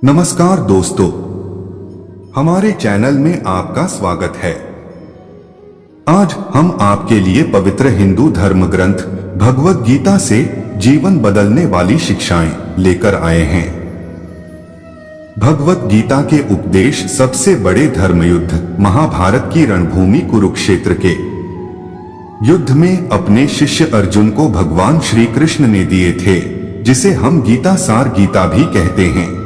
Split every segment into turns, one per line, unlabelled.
नमस्कार दोस्तों, हमारे चैनल में आपका स्वागत है। आज हम आपके लिए पवित्र हिंदू धर्म ग्रंथ भगवद गीता से जीवन बदलने वाली शिक्षाएं लेकर आए हैं। भगवद गीता के उपदेश सबसे बड़े धर्मयुद्ध महाभारत की रणभूमि कुरुक्षेत्र के युद्ध में अपने शिष्य अर्जुन को भगवान श्री कृष्ण ने दिए थे, जिसे हम गीता सार गीता भी कहते हैं।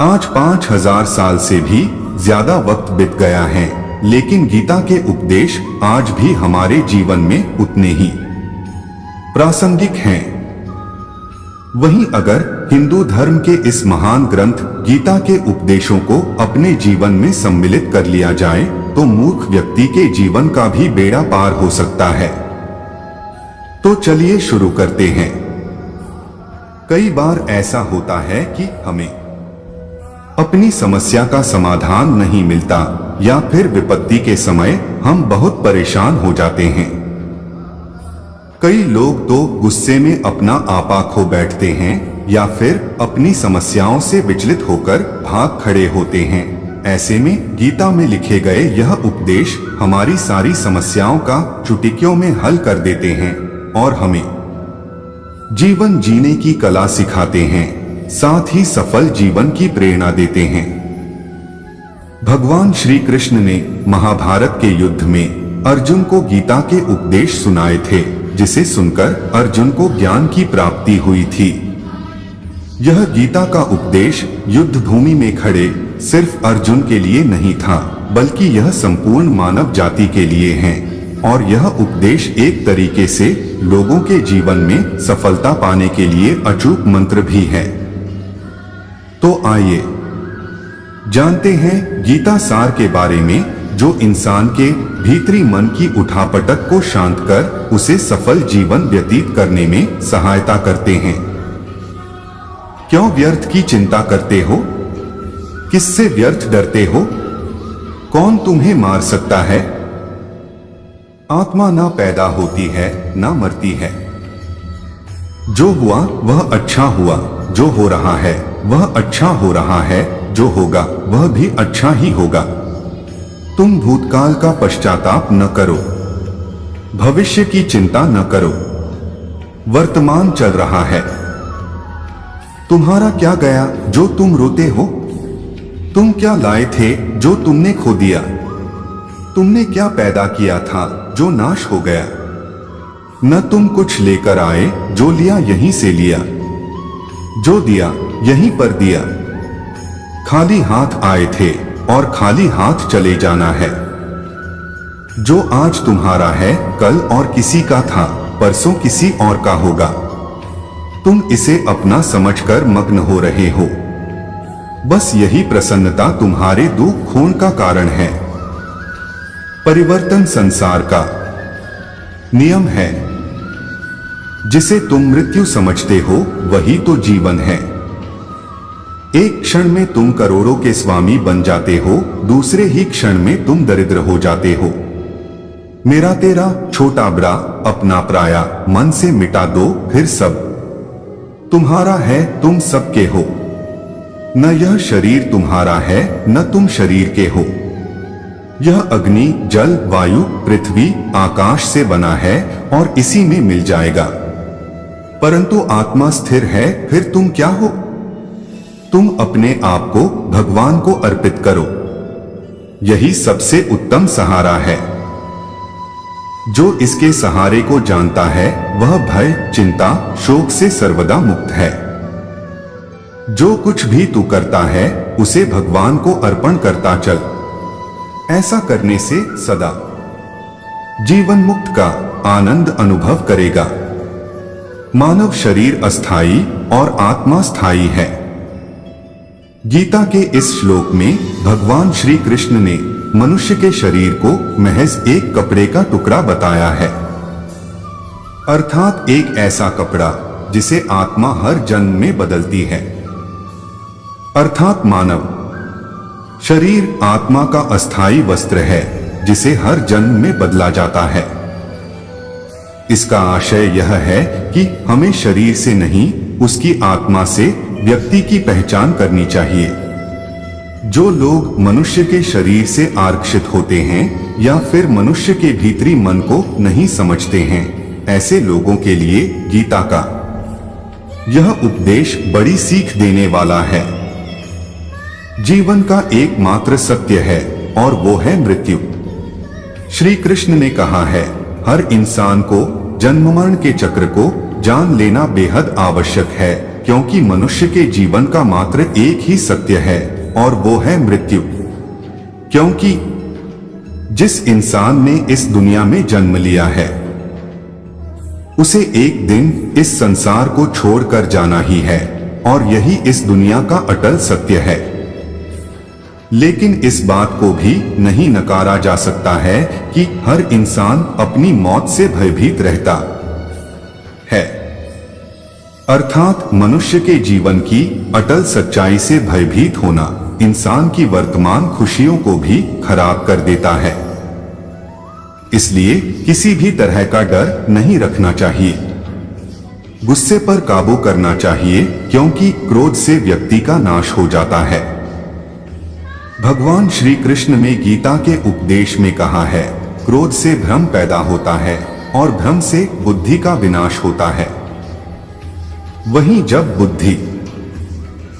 आज 5000 साल से भी ज्यादा वक्त बीत गया है, लेकिन गीता के उपदेश आज भी हमारे जीवन में उतने ही प्रासंगिक हैं। वहीं अगर हिंदू धर्म के इस महान ग्रंथ गीता के उपदेशों को अपने जीवन में सम्मिलित कर लिया जाए तो मूर्ख व्यक्ति के जीवन का भी बेड़ा पार हो सकता है। तो चलिए शुरू करते हैं। कई बार ऐसा होता है कि हमें अपनी समस्या का समाधान नहीं मिलता या फिर विपत्ति के समय हम बहुत परेशान हो जाते हैं। कई लोग तो गुस्से में अपना आपा खो बैठते हैं या फिर अपनी समस्याओं से विचलित होकर भाग खड़े होते हैं। ऐसे में गीता में लिखे गए यह उपदेश हमारी सारी समस्याओं का चुटकियों में हल कर देते हैं और हमें जीवन जीने की कला सिखाते हैं, साथ ही सफल जीवन की प्रेरणा देते हैं। भगवान श्री कृष्ण ने महाभारत के युद्ध में अर्जुन को गीता के उपदेश सुनाए थे, जिसे सुनकर अर्जुन को ज्ञान की प्राप्ति हुई थी। यह गीता का उपदेश युद्ध भूमि में खड़े सिर्फ अर्जुन के लिए नहीं था, बल्कि यह संपूर्ण मानव जाति के लिए है। और यह उपदेश एक तरीके से लोगों के जीवन में सफलता पाने के लिए अचूक मंत्र भी है। तो आइए जानते हैं गीता सार के बारे में, जो इंसान के भीतरी मन की उठापटक को शांत कर उसे सफल जीवन व्यतीत करने में सहायता करते हैं। क्यों व्यर्थ की चिंता करते हो? किससे व्यर्थ डरते हो? कौन तुम्हें मार सकता है? आत्मा ना पैदा होती है ना मरती है। जो हुआ वह अच्छा हुआ, जो हो रहा है वह अच्छा हो रहा है, जो होगा वह भी अच्छा ही होगा। तुम भूतकाल का पश्चाताप न करो, भविष्य की चिंता न करो। वर्तमान चल रहा है। तुम्हारा क्या गया जो तुम रोते हो? तुम क्या लाए थे जो तुमने खो दिया? तुमने क्या पैदा किया था जो नाश हो गया? न तुम कुछ लेकर आए, जो लिया यहीं से लिया, जो दिया यहीं पर दिया। खाली हाथ आए थे और खाली हाथ चले जाना है। जो आज तुम्हारा है कल और किसी का था, परसों किसी और का होगा। तुम इसे अपना समझकर मग्न हो रहे हो। बस यही प्रसन्नता तुम्हारे दुख खोन का कारण है। परिवर्तन संसार का नियम है। जिसे तुम मृत्यु समझते हो वही तो जीवन है। एक क्षण में तुम करोड़ों के स्वामी बन जाते हो, दूसरे ही क्षण में तुम दरिद्र हो जाते हो। मेरा तेरा छोटा बड़ा अपना पराया मन से मिटा दो, फिर सब तुम्हारा है, तुम सबके हो। न यह शरीर तुम्हारा है न तुम शरीर के हो। यह अग्नि जल वायु पृथ्वी आकाश से बना है और इसी में मिल जाएगा। परंतु आत्मा स्थिर है, फिर तुम क्या हो? तुम अपने आप को भगवान को अर्पित करो। यही सबसे उत्तम सहारा है। जो इसके सहारे को जानता है वह भय चिंता शोक से सर्वदा मुक्त है। जो कुछ भी तू करता है उसे भगवान को अर्पण करता चल। ऐसा करने से सदा जीवन मुक्त का आनंद अनुभव करेगा। मानव शरीर अस्थाई और आत्मा स्थायी है। गीता के इस श्लोक में भगवान श्री कृष्ण ने मनुष्य के शरीर को महज एक कपड़े का टुकड़ा बताया है, अर्थात एक ऐसा कपड़ा जिसे आत्मा हर जन्म में बदलती है। अर्थात मानव शरीर आत्मा का अस्थाई वस्त्र है, जिसे हर जन्म में बदला जाता है। इसका आशय यह है कि हमें शरीर से नहीं, उसकी आत्मा से व्यक्ति की पहचान करनी चाहिए। जो लोग मनुष्य के शरीर से आरक्षित होते हैं या फिर मनुष्य के भीतरी मन को नहीं समझते हैं, ऐसे लोगों के लिए गीता का यह उपदेश बड़ी सीख देने वाला है। जीवन का एकमात्र सत्य है और वो है मृत्यु। श्री कृष्ण ने कहा है, हर इंसान को जन्म मरण के चक्र को जान लेना बेहद आवश्यक है, क्योंकि मनुष्य के जीवन का मात्र एक ही सत्य है और वो है मृत्यु। क्योंकि जिस इंसान ने इस दुनिया में जन्म लिया है उसे एक दिन इस संसार को छोड़कर जाना ही है और यही इस दुनिया का अटल सत्य है। लेकिन इस बात को भी नहीं नकारा जा सकता है कि हर इंसान अपनी मौत से भयभीत रहता है। अर्थात मनुष्य के जीवन की अटल सच्चाई से भयभीत होना इंसान की वर्तमान खुशियों को भी खराब कर देता है। इसलिए किसी भी तरह का डर नहीं रखना चाहिए। गुस्से पर काबू करना चाहिए, क्योंकि क्रोध से व्यक्ति का नाश हो जाता है। भगवान श्री कृष्ण ने गीता के उपदेश में कहा है, क्रोध से भ्रम पैदा होता है और भ्रम से बुद्धि का विनाश होता है। वहीं जब बुद्धि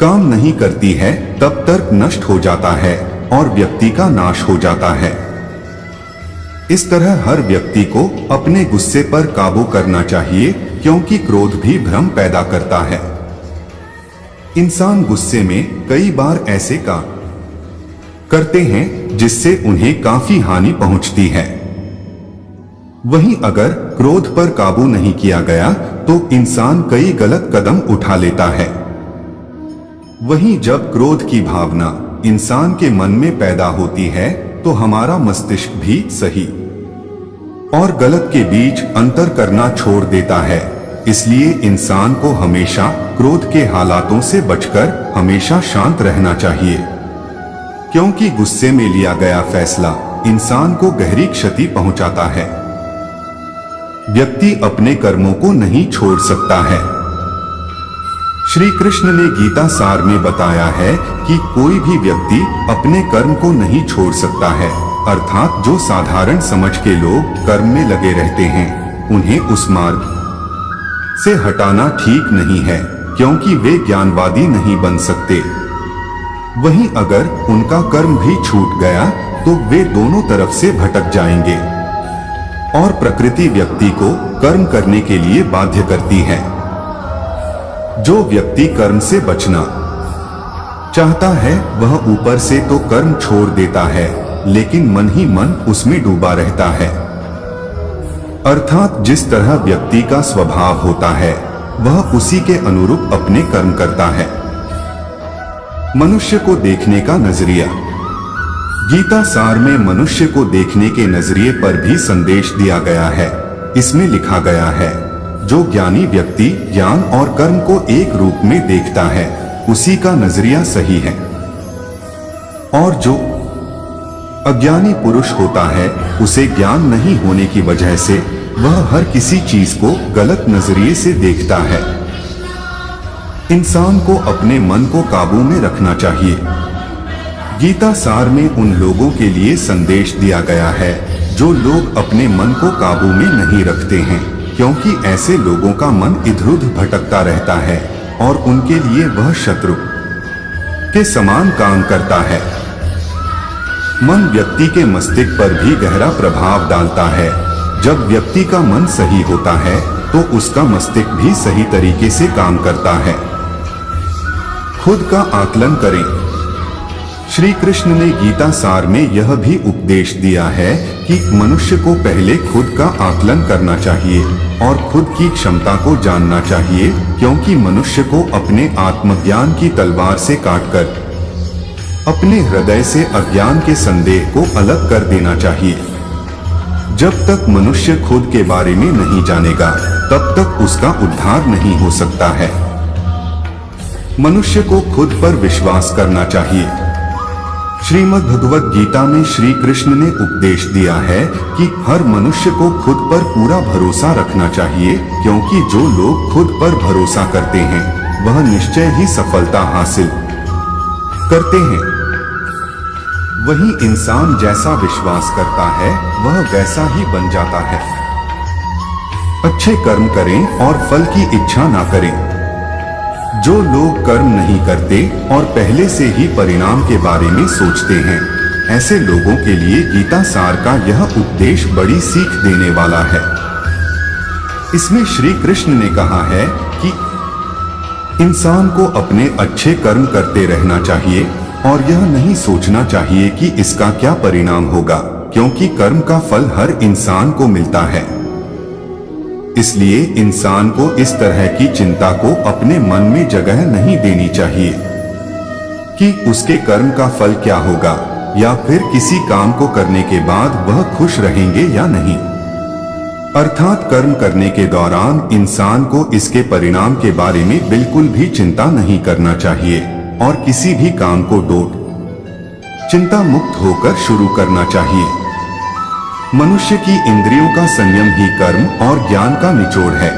काम नहीं करती है तब तर्क नष्ट हो जाता है और व्यक्ति का नाश हो जाता है। इस तरह हर व्यक्ति को अपने गुस्से पर काबू करना चाहिए, क्योंकि क्रोध भी भ्रम पैदा करता है। इंसान गुस्से में कई बार ऐसे काम करते हैं जिससे उन्हें काफी हानि पहुंचती है। वहीं अगर क्रोध पर काबू नहीं किया गया तो इंसान कई गलत कदम उठा लेता है। वहीं जब क्रोध की भावना इंसान के मन में पैदा होती है तो हमारा मस्तिष्क भी सही और गलत के बीच अंतर करना छोड़ देता है। इसलिए इंसान को हमेशा क्रोध के हालातों से बचकर हमेशा शांत रहना चाहिए, क्योंकि गुस्से में लिया गया फैसला इंसान को गहरी क्षति पहुंचाता है। व्यक्ति अपने कर्मों को नहीं छोड़ सकता है। श्री कृष्ण ने गीता सार में बताया है कि कोई भी व्यक्ति अपने कर्म को नहीं छोड़ सकता है। अर्थात जो साधारण समझ के लोग कर्म में लगे रहते हैं उन्हें उस मार्ग से हटाना ठीक नहीं है, क्योंकि वे ज्ञानवादी नहीं बन सकते। वहीं अगर उनका कर्म भी छूट गया तो वे दोनों तरफ से भटक जाएंगे और प्रकृति व्यक्ति को कर्म करने के लिए बाध्य करती है। जो व्यक्ति कर्म से बचना चाहता है वह ऊपर से तो कर्म छोड़ देता है, लेकिन मन ही मन उसमें डूबा रहता है। अर्थात जिस तरह व्यक्ति का स्वभाव होता है वह उसी के अनुरूप अपने कर्म करता है। मनुष्य को देखने का नजरिया। गीता सार में मनुष्य को देखने के नजरिए पर भी संदेश दिया गया है। इसमें लिखा गया है, जो ज्ञानी व्यक्ति ज्ञान और कर्म को एक रूप में देखता है उसी का नजरिया सही है, और जो अज्ञानी पुरुष होता है उसे ज्ञान नहीं होने की वजह से वह हर किसी चीज को गलत नजरिए से देखता है। इंसान को अपने मन को काबू में रखना चाहिए। गीता सार में उन लोगों के लिए संदेश दिया गया है जो लोग अपने मन को काबू में नहीं रखते हैं, क्योंकि ऐसे लोगों का मन इधर उधर भटकता रहता है और उनके लिए वह शत्रु के समान काम करता है। मन व्यक्ति के मस्तिष्क पर भी गहरा प्रभाव डालता है। जब व्यक्ति का मन सही होता है तो उसका मस्तिष्क भी सही तरीके से काम करता है। खुद का आकलन करें। श्री कृष्ण ने गीता सार में यह भी उपदेश दिया है कि मनुष्य को पहले खुद का आकलन करना चाहिए और खुद की क्षमता को जानना चाहिए, क्योंकि मनुष्य को अपने आत्मज्ञान की तलवार से काटकर अपने हृदय से अज्ञान के संदेह को अलग कर देना चाहिए। जब तक मनुष्य खुद के बारे में नहीं जानेगा तब तक उसका उद्धार नहीं हो सकता है। मनुष्य को खुद पर विश्वास करना चाहिए। श्रीमद् भगवत गीता में श्री कृष्ण ने उपदेश दिया है कि हर मनुष्य को खुद पर पूरा भरोसा रखना चाहिए, क्योंकि जो लोग खुद पर भरोसा करते हैं वह निश्चय ही सफलता हासिल करते हैं। वही इंसान जैसा विश्वास करता है वह वैसा ही बन जाता है। अच्छे कर्म करें और फल की इच्छा ना करें। जो लोग कर्म नहीं करते और पहले से ही परिणाम के बारे में सोचते हैं, ऐसे लोगों के लिए गीता सार का यह उपदेश बड़ी सीख देने वाला है। इसमें श्री कृष्ण ने कहा है कि इंसान को अपने अच्छे कर्म करते रहना चाहिए और यह नहीं सोचना चाहिए कि इसका क्या परिणाम होगा, क्योंकि कर्म का फल हर इंसान को मिलता है। इसलिए इंसान को इस तरह की चिंता को अपने मन में जगह नहीं देनी चाहिए कि उसके कर्म का फल क्या होगा या फिर किसी काम को करने के बाद वह खुश रहेंगे या नहीं। अर्थात कर्म करने के दौरान इंसान को इसके परिणाम के बारे में बिल्कुल भी चिंता नहीं करना चाहिए और किसी भी काम को चिंता मुक्त होकर शुरू करना चाहिए। मनुष्य की इंद्रियों का संयम ही कर्म और ज्ञान का निचोड़ है।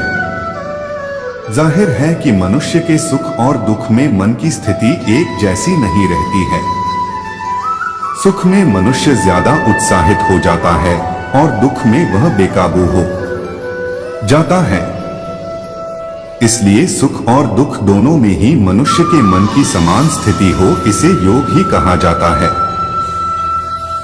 जाहिर है कि मनुष्य के सुख और दुख में मन की स्थिति एक जैसी नहीं रहती है। सुख में मनुष्य ज्यादा उत्साहित हो जाता है और दुख में वह बेकाबू हो जाता है। इसलिए सुख और दुख दोनों में ही मनुष्य के मन की समान स्थिति हो, इसे योग ही कहा जाता है।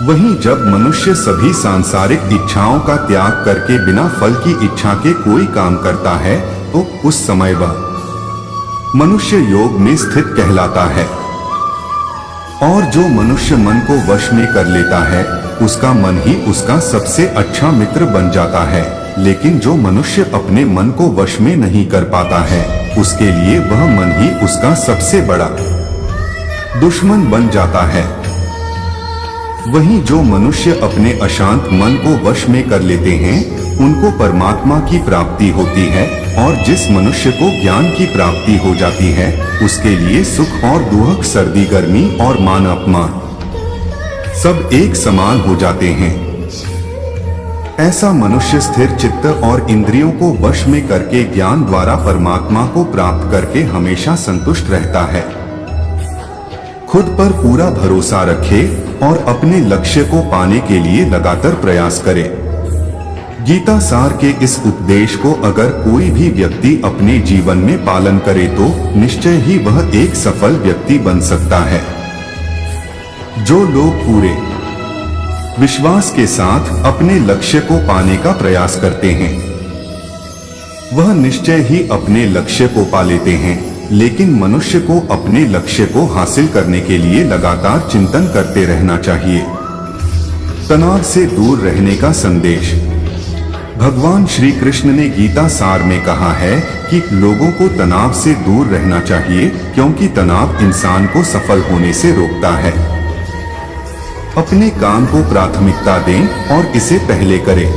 वहीं जब मनुष्य सभी सांसारिक इच्छाओं का त्याग करके बिना फल की इच्छा के कोई काम करता है तो उस समय वह मनुष्य योग में स्थित कहलाता है। और जो मनुष्य मन को वश में कर लेता है उसका मन ही उसका सबसे अच्छा मित्र बन जाता है। लेकिन जो मनुष्य अपने मन को वश में नहीं कर पाता है उसके लिए वह मन ही उसका सबसे बड़ा दुश्मन बन जाता है। वहीं जो मनुष्य अपने अशांत मन को वश में कर लेते हैं उनको परमात्मा की प्राप्ति होती है, और जिस मनुष्य को ज्ञान की प्राप्ति हो जाती है उसके लिए सुख और दुख, सर्दी गर्मी और मान अपमान सब एक समान हो जाते हैं। ऐसा मनुष्य स्थिर चित्त और इंद्रियों को वश में करके ज्ञान द्वारा परमात्मा को प्राप्त करके हमेशा संतुष्ट रहता है। खुद पर पूरा भरोसा रखे और अपने लक्ष्य को पाने के लिए लगातार प्रयास करे। गीता सार के इस उपदेश को अगर कोई भी व्यक्ति अपने जीवन में पालन करे तो निश्चय ही वह एक सफल व्यक्ति बन सकता है। जो लोग पूरे विश्वास के साथ अपने लक्ष्य को पाने का प्रयास करते हैं वह निश्चय ही अपने लक्ष्य को पा लेते हैं। लेकिन मनुष्य को अपने लक्ष्य को हासिल करने के लिए लगातार चिंतन करते रहना चाहिए। तनाव से दूर रहने का संदेश भगवान श्री कृष्ण ने गीता सार में कहा है कि लोगों को तनाव से दूर रहना चाहिए, क्योंकि तनाव इंसान को सफल होने से रोकता है। अपने काम को प्राथमिकता दें और इसे पहले करें।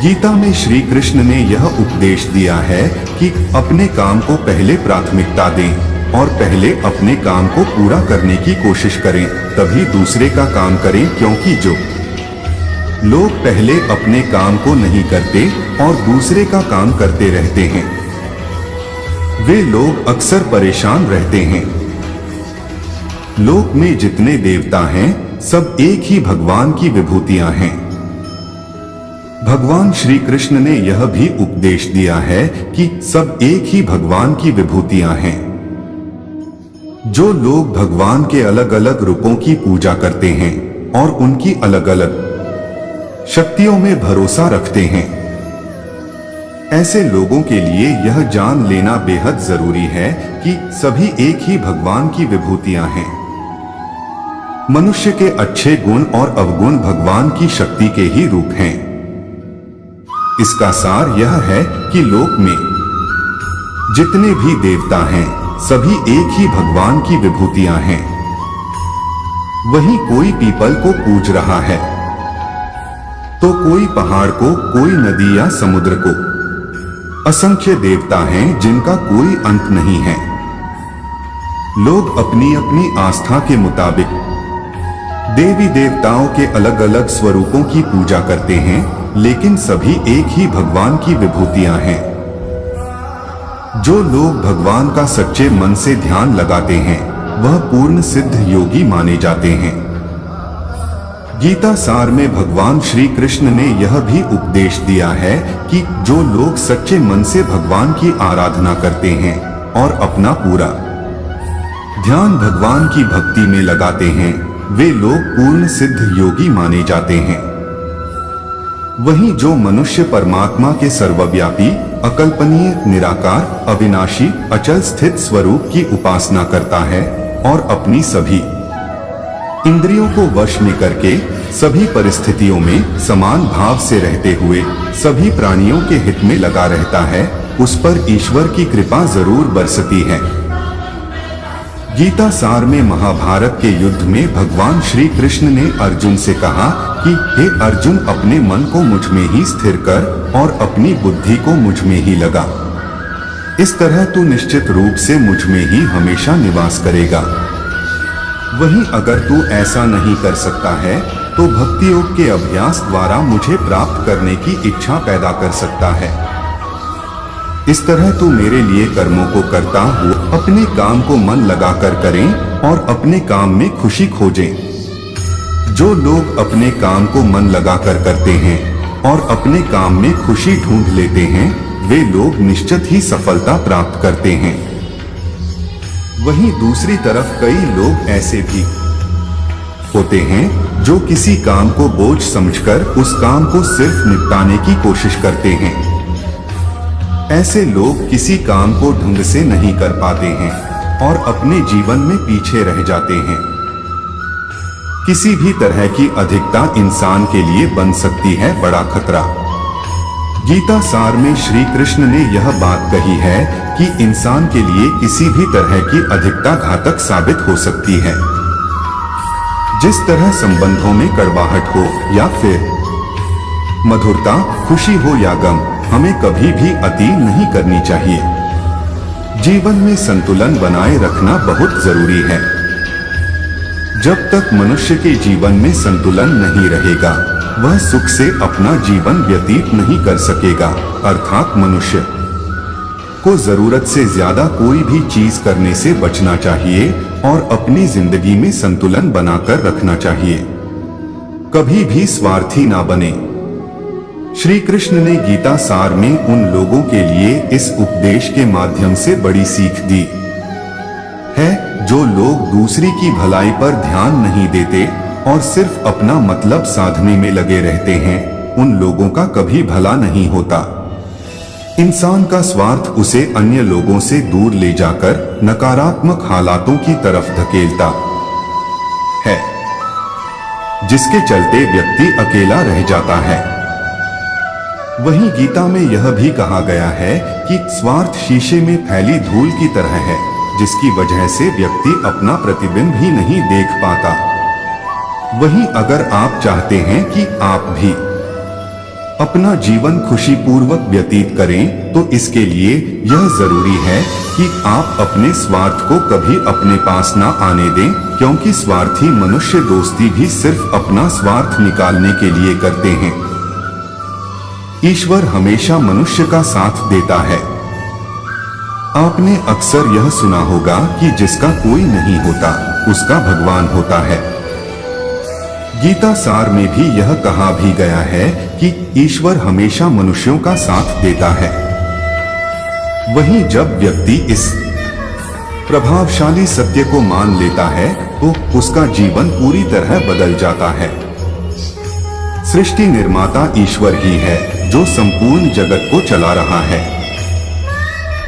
गीता में श्री कृष्ण ने यह उपदेश दिया है कि अपने काम को पहले प्राथमिकता दें और पहले अपने काम को पूरा करने की कोशिश करें, तभी दूसरे का काम करें। क्योंकि जो लोग पहले अपने काम को नहीं करते और दूसरे का काम करते रहते हैं वे लोग अक्सर परेशान रहते हैं। लोक में जितने देवता हैं सब एक ही भगवान की विभूतियां हैं। भगवान श्री कृष्ण ने यह भी उपदेश दिया है कि सब एक ही भगवान की विभूतियां हैं। जो लोग भगवान के अलग अलग रूपों की पूजा करते हैं और उनकी अलग अलग शक्तियों में भरोसा रखते हैं, ऐसे लोगों के लिए यह जान लेना बेहद जरूरी है कि सभी एक ही भगवान की विभूतियां हैं। मनुष्य के अच्छे गुण और अवगुण भगवान की शक्ति के ही रूप हैं। इसका सार यह है कि लोक में जितने भी देवता हैं सभी एक ही भगवान की विभूतियां हैं। वहीं कोई पीपल को पूज रहा है तो कोई पहाड़ को, कोई नदी या समुद्र को। असंख्य देवता हैं जिनका कोई अंत नहीं है। लोग अपनी अपनी आस्था के मुताबिक देवी देवताओं के अलग अलग स्वरूपों की पूजा करते हैं, लेकिन सभी एक ही भगवान की विभूतियां हैं। जो लोग भगवान का सच्चे मन से ध्यान लगाते हैं वह पूर्ण सिद्ध योगी माने जाते हैं। गीता सार में भगवान श्री कृष्ण ने यह भी उपदेश दिया है कि जो लोग सच्चे मन से भगवान की आराधना करते हैं और अपना पूरा ध्यान भगवान की भक्ति में लगाते हैं वे लोग पूर्ण सिद्ध योगी माने जाते हैं। वहीं जो मनुष्य परमात्मा के सर्वव्यापी, अकल्पनीय, निराकार, अविनाशी, अचल स्थित स्वरूप की उपासना करता है और अपनी सभी इंद्रियों को वश में करके सभी परिस्थितियों में समान भाव से रहते हुए सभी प्राणियों के हित में लगा रहता है, उस पर ईश्वर की कृपा जरूर बरसती है। गीता सार में महाभारत के युद्ध में भगवान श्री कृष्ण ने अर्जुन से कहा कि हे अर्जुन, अपने मन को मुझ में ही स्थिर कर और अपनी बुद्धि को मुझ में ही लगा। इस तरह तू निश्चित रूप से मुझ में ही हमेशा निवास करेगा। वहीं अगर तू ऐसा नहीं कर सकता है तो भक्ति योग के अभ्यास द्वारा मुझे प्राप्त करने की इच्छा पैदा कर सकता है। इस तरह तू मेरे लिए कर्मों को करता हुआ अपने काम को मन लगाकर करें और अपने काम में खुशी खोजें। जो लोग अपने काम को मन लगाकर करते हैं और अपने काम में खुशी ढूंढ लेते हैं वे लोग निश्चित ही सफलता प्राप्त करते हैं। वहीं दूसरी तरफ कई लोग ऐसे भी होते हैं जो किसी काम को बोझ समझकर उस काम को सिर्फ निपटाने की कोशिश करते हैं। ऐसे लोग किसी काम को ढंग से नहीं कर पाते हैं और अपने जीवन में पीछे रह जाते हैं। किसी भी तरह की अधिकता इंसान के लिए बन सकती है बड़ा खतरा। गीता सार में श्री कृष्ण ने यह बात कही है कि इंसान के लिए किसी भी तरह की अधिकता घातक साबित हो सकती है। जिस तरह संबंधों में कड़वाहट हो या फिर मधुरता, खुशी हो या गम, हमें कभी भी अति नहीं करनी चाहिए। जीवन में संतुलन बनाए रखना बहुत जरूरी है। जब तक मनुष्य के जीवन में संतुलन नहीं रहेगा वह सुख से अपना जीवन व्यतीत नहीं कर सकेगा। अर्थात मनुष्य को जरूरत से ज्यादा कोई भी चीज करने से बचना चाहिए और अपनी जिंदगी में संतुलन बनाकर रखना चाहिए। कभी भी स्वार्थी ना बने। श्री कृष्ण ने गीता सार में उन लोगों के लिए इस उपदेश के माध्यम से बड़ी सीख दी है जो लोग दूसरी की भलाई पर ध्यान नहीं देते और सिर्फ अपना मतलब साधने में लगे रहते हैं, उन लोगों का कभी भला नहीं होता। इंसान का स्वार्थ उसे अन्य लोगों से दूर ले जाकर नकारात्मक हालातों की तरफ धकेलता है, जिसके चलते व्यक्ति अकेला रह जाता है। वहीं गीता में यह भी कहा गया है कि स्वार्थ शीशे में फैली धूल की तरह है, जिसकी वजह से व्यक्ति अपना प्रतिबिंब ही नहीं देख पाता। वहीं अगर आप चाहते हैं कि आप भी अपना जीवन खुशीपूर्वक व्यतीत करें तो इसके लिए यह जरूरी है कि आप अपने स्वार्थ को कभी अपने पास ना आने दें, क्योंकि स्वार्थी मनुष्य दोस्ती भी सिर्फ अपना स्वार्थ निकालने के लिए करते हैं। ईश्वर हमेशा मनुष्य का साथ देता है। आपने अक्सर यह सुना होगा कि जिसका कोई नहीं होता उसका भगवान होता है। गीता सार में भी यह कहा भी गया है कि ईश्वर हमेशा मनुष्यों का साथ देता है। वहीं जब व्यक्ति इस प्रभावशाली सत्य को मान लेता है तो उसका जीवन पूरी तरह बदल जाता है। सृष्टि निर्माता ईश्वर ही है जो संपूर्ण जगत को चला रहा है।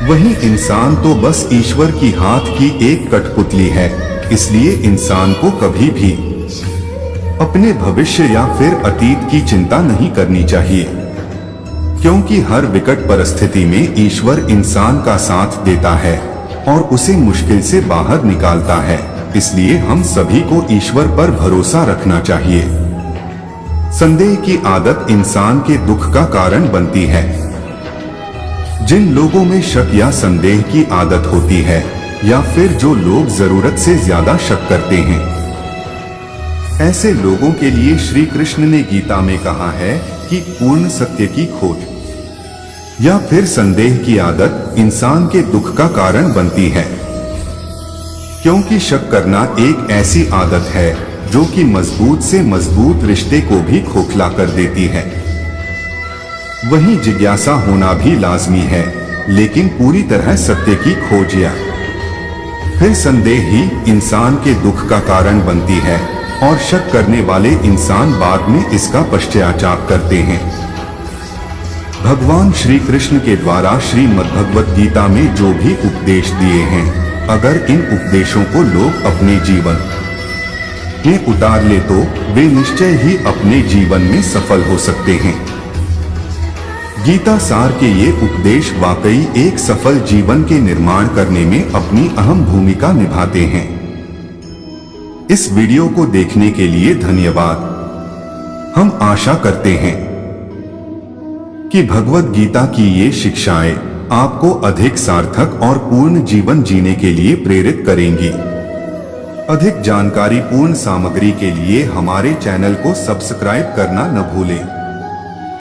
वहीं इंसान तो बस ईश्वर की हाथ की एक कठपुतली है। इसलिए इंसान को कभी भी अपने भविष्य या फिर अतीत की चिंता नहीं करनी चाहिए, क्योंकि हर विकट परिस्थिति में ईश्वर इंसान का साथ देता है और उसे मुश्किल से बाहर निकालता है। इसलिए हम सभी को ईश्वर पर भरोसा रखना चाहिए। संदेह की आदत इंसान के दुख का कारण बनती है। जिन लोगों में शक या संदेह की आदत होती है या फिर जो लोग जरूरत से ज्यादा शक करते हैं, ऐसे लोगों के लिए श्री कृष्ण ने गीता में कहा है कि पूर्ण सत्य की खोज या फिर संदेह की आदत इंसान के दुख का कारण बनती है, क्योंकि शक करना एक ऐसी आदत है जो कि मजबूत से मजबूत रिश्ते को भी खोखला कर देती है। वहीं जिज्ञासा होना भी लाजमी है, लेकिन पूरी तरह सत्य की खोज या फिर संदेह ही इंसान के दुख का कारण बनती है और शक करने वाले इंसान बाद में इसका पश्चाताप करते हैं। भगवान श्री कृष्ण के द्वारा श्रीमद्भगवत गीता में जो भी उपदेश दिए हैं, अगर इन उपदेशों को लोग अपने जीवन में उतार ले तो वे निश्चय ही अपने जीवन में सफल हो सकते हैं। गीता सार के ये उपदेश वाकई एक सफल जीवन के निर्माण करने में अपनी अहम भूमिका निभाते हैं। इस वीडियो को देखने के लिए धन्यवाद। हम आशा करते हैं कि भगवद गीता की ये शिक्षाएं आपको अधिक सार्थक और पूर्ण जीवन जीने के लिए प्रेरित करेंगी। अधिक जानकारी पूर्ण सामग्री के लिए हमारे चैनल को सब्सक्राइब करना न भूलें।